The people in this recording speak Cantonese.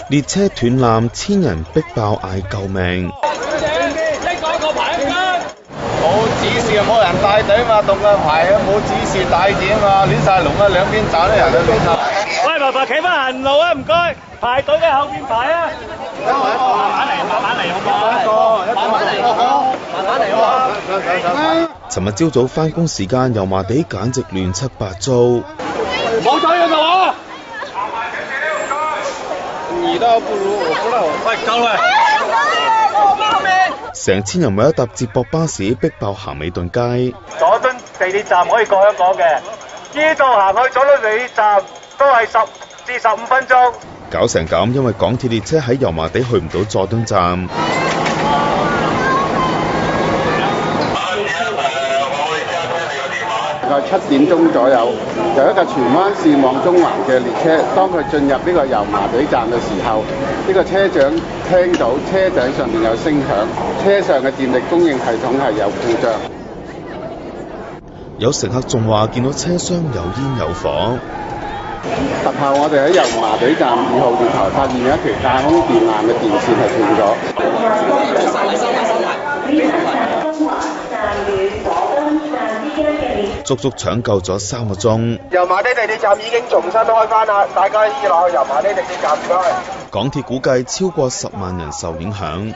列車斷纜，千人逼爆嗌救命。冇指示冇人帶隊嘛，動個牌啊，冇指示帶點啊，亂晒龍啊，兩邊站啲人都亂晒。喂，麻煩企翻行路啊，唔該，排隊嘅後邊排啊。慢慢嚟，好唔好？慢慢嚟，好嘛？尋日朝早返工時間，油麻地簡直亂七八糟。冇走嘢就我。你倒不如我不嬲。喂，夠啦！成千人為咗搭接駁巴士逼爆咸美頓街。佐敦地鐵站可以過香港嘅，呢度行去佐敦地鐵站都係10至15分鐘。搞成咁，因為港鐵列車喺油麻地去唔到佐敦站。大概7點鐘左右，有一架荃灣線往中環嘅列車，當佢進入呢個油麻地站嘅時候，呢個車長聽到車頂上面有聲響，車上嘅電力供應系統係有故障。有乘客仲話見到車廂有煙有火。及後我哋喺油麻地站2號月台發現有一條架空電纜嘅電線係斷咗。足足搶救咗3個鐘。油麻地地鐵站已經重新開返啦，大家可以落去油麻地地鐵站。唔該。港鐵估計超過10萬人受影響。